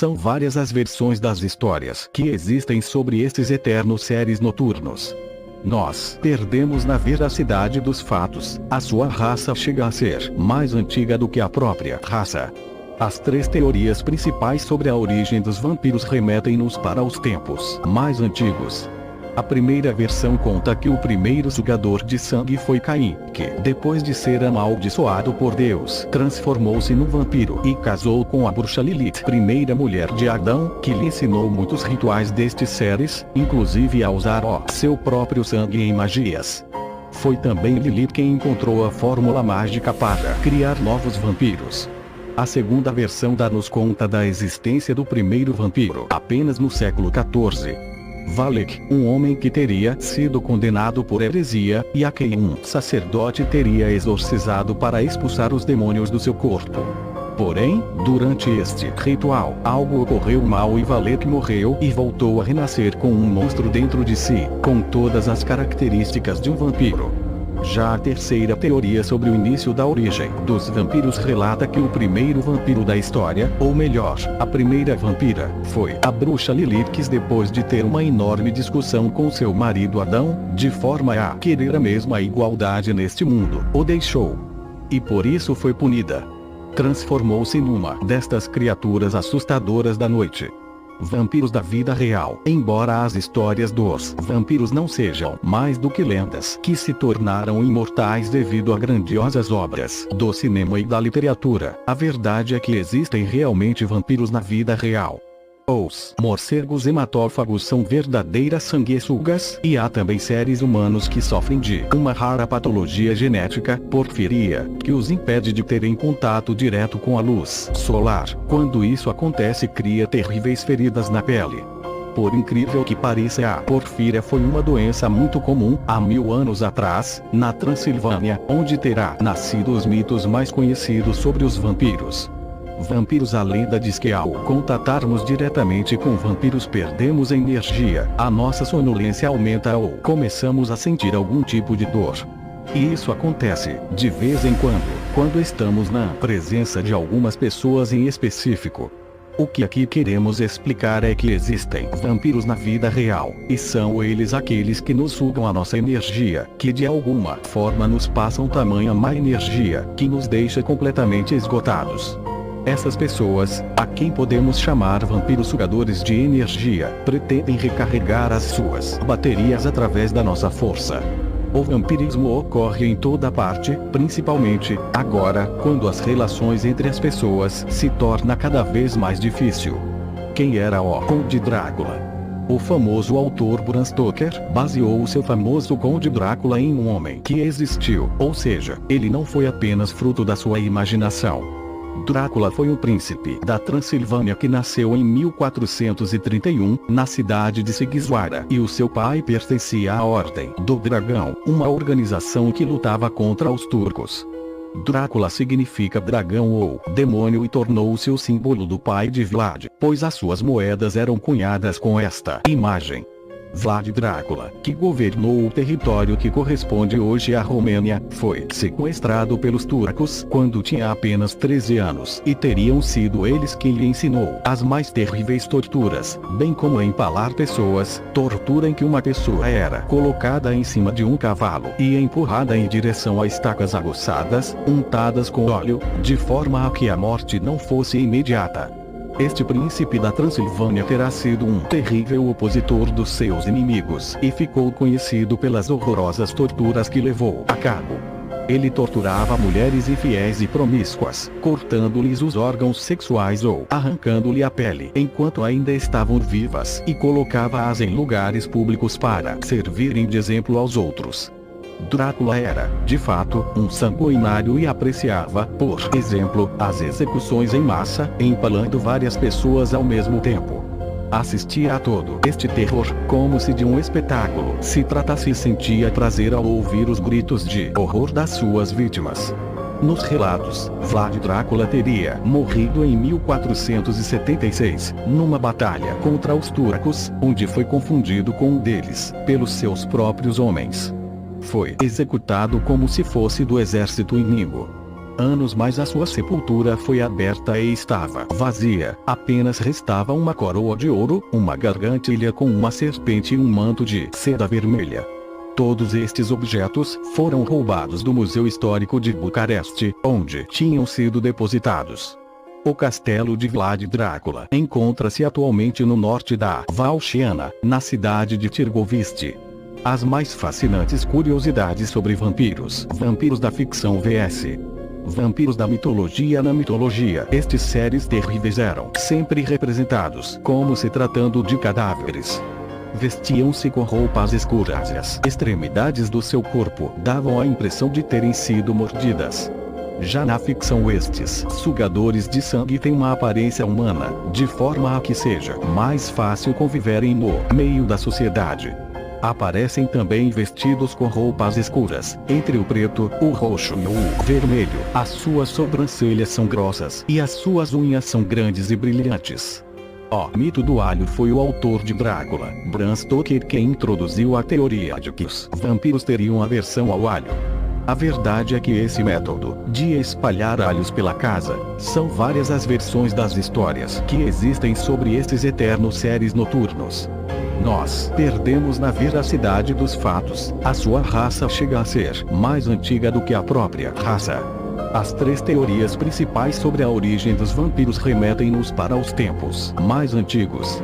São várias as versões das histórias que existem sobre estes eternos seres noturnos. Nós perdemos na veracidade dos fatos. A sua raça chega a ser mais antiga do que a própria raça. As três teorias principais sobre a origem dos vampiros remetem-nos para os tempos mais antigos. A primeira versão conta que o primeiro sugador de sangue foi Caim, que, depois de ser amaldiçoado por Deus, transformou-se num vampiro e casou com a bruxa Lilith, primeira mulher de Adão, que lhe ensinou muitos rituais destes seres, inclusive a usar seu próprio sangue em magias. Foi também Lilith quem encontrou a fórmula mágica para criar novos vampiros. A segunda versão dá-nos conta da existência do primeiro vampiro apenas no século XIV. Valek, um homem que teria sido condenado por heresia, e a quem um sacerdote teria exorcizado para expulsar os demônios do seu corpo. Porém, durante este ritual, algo ocorreu mal e Valek morreu e voltou a renascer com um monstro dentro de si, com todas as características de um vampiro. Já a terceira teoria sobre o início da origem dos vampiros relata que o primeiro vampiro da história, ou melhor, a primeira vampira, foi a bruxa Lilith, que depois de ter uma enorme discussão com seu marido Adão, de forma a querer a mesma igualdade neste mundo, o deixou. E por isso foi punida. Transformou-se numa destas criaturas assustadoras da noite. Vampiros da vida real. Embora as histórias dos vampiros não sejam mais do que lendas que se tornaram imortais devido a grandiosas obras do cinema e da literatura, a verdade é que existem realmente vampiros na vida real. Os morcegos hematófagos são verdadeiras sanguessugas, e há também seres humanos que sofrem de uma rara patologia genética, porfiria, que os impede de terem contato direto com a luz solar. Quando isso acontece, cria terríveis feridas na pele. Por incrível que pareça, a porfíria foi uma doença muito comum há 1000 anos atrás, na Transilvânia, onde terá nascido os mitos mais conhecidos sobre os vampiros. Vampiros. A lenda diz que ao contatarmos diretamente com vampiros perdemos energia, a nossa sonolência aumenta ou começamos a sentir algum tipo de dor. E isso acontece, de vez em quando estamos na presença de algumas pessoas em específico. O que aqui queremos explicar é que existem vampiros na vida real, e são eles aqueles que nos sugam a nossa energia, que de alguma forma nos passam tamanha má energia, que nos deixa completamente esgotados. Essas pessoas, a quem podemos chamar vampiros sugadores de energia, pretendem recarregar as suas baterias através da nossa força. O vampirismo ocorre em toda parte, principalmente agora, quando as relações entre as pessoas se torna cada vez mais difícil. Quem era o Conde Drácula? O famoso autor Bram Stoker baseou o seu famoso Conde Drácula em um homem que existiu, ou seja, ele não foi apenas fruto da sua imaginação. Drácula foi um príncipe da Transilvânia que nasceu em 1431, na cidade de Sigisuara, e o seu pai pertencia à Ordem do Dragão, uma organização que lutava contra os turcos. Drácula significa dragão ou demônio e tornou-se o símbolo do pai de Vlad, pois as suas moedas eram cunhadas com esta imagem. Vlad Drácula, que governou o território que corresponde hoje à Romênia, foi sequestrado pelos turcos quando tinha apenas 13 anos, e teriam sido eles quem lhe ensinou as mais terríveis torturas, bem como empalar pessoas, tortura em que uma pessoa era colocada em cima de um cavalo e empurrada em direção a estacas aguçadas, untadas com óleo, de forma a que a morte não fosse imediata. Este príncipe da Transilvânia terá sido um terrível opositor dos seus inimigos e ficou conhecido pelas horrorosas torturas que levou a cabo. Ele torturava mulheres infiéis e promíscuas, cortando-lhes os órgãos sexuais ou arrancando-lhe a pele enquanto ainda estavam vivas, e colocava-as em lugares públicos para servirem de exemplo aos outros. Drácula era, de fato, um sanguinário e apreciava, por exemplo, as execuções em massa, empalando várias pessoas ao mesmo tempo. Assistia a todo este terror, como se de um espetáculo se tratasse, e sentia prazer ao ouvir os gritos de horror das suas vítimas. Nos relatos, Vlad Drácula teria morrido em 1476, numa batalha contra os turcos, onde foi confundido com um deles, pelos seus próprios homens. Foi executado como se fosse do exército inimigo. anos, mas a sua sepultura foi aberta e estava vazia. Apenas restava uma coroa de ouro, uma gargantilha com uma serpente e um manto de seda vermelha. Todos estes objetos foram roubados do Museu Histórico de Bucareste, onde tinham sido depositados. O castelo de Vlad Drácula encontra-se atualmente no norte da Valchiana, na cidade de Tirgoviste. As mais fascinantes curiosidades sobre vampiros. Vampiros da ficção vs. Vampiros da mitologia. Na mitologia, estes seres terríveis eram sempre representados como se tratando de cadáveres. Vestiam-se com roupas escuras e as extremidades do seu corpo davam a impressão de terem sido mordidas. Já na ficção, estes sugadores de sangue têm uma aparência humana, de forma a que seja mais fácil conviverem no meio da sociedade. Aparecem também vestidos com roupas escuras, entre o preto, o roxo e o vermelho. As suas sobrancelhas são grossas e as suas unhas são grandes e brilhantes. O mito do alho foi o autor de Drácula, Bram Stoker, quem introduziu a teoria de que os vampiros teriam aversão ao alho. A verdade é que esse método de espalhar alhos pela casa, são várias as versões das histórias que existem sobre estes eternos seres noturnos. Nós perdemos na veracidade dos fatos. A sua raça chega a ser mais antiga do que a própria raça. As três teorias principais sobre a origem dos vampiros remetem-nos para os tempos mais antigos.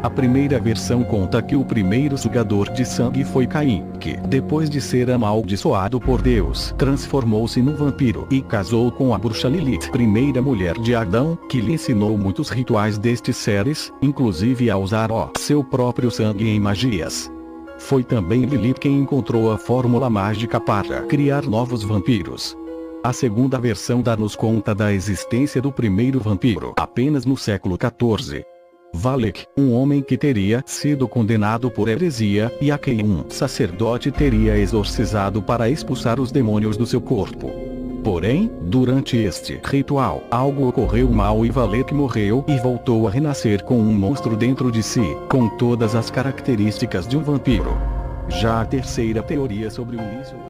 A primeira versão conta que o primeiro sugador de sangue foi Caim, que, depois de ser amaldiçoado por Deus, transformou-se num vampiro e casou com a bruxa Lilith, primeira mulher de Adão, que lhe ensinou muitos rituais destes seres, inclusive a usar o seu próprio sangue em magias. Foi também Lilith quem encontrou a fórmula mágica para criar novos vampiros. A segunda versão dá-nos conta da existência do primeiro vampiro apenas no século XIV. Valek, um homem que teria sido condenado por heresia, e a quem um sacerdote teria exorcizado para expulsar os demônios do seu corpo. Porém, durante este ritual, algo ocorreu mal e Valek morreu e voltou a renascer com um monstro dentro de si, com todas as características de um vampiro. Já a terceira teoria sobre o início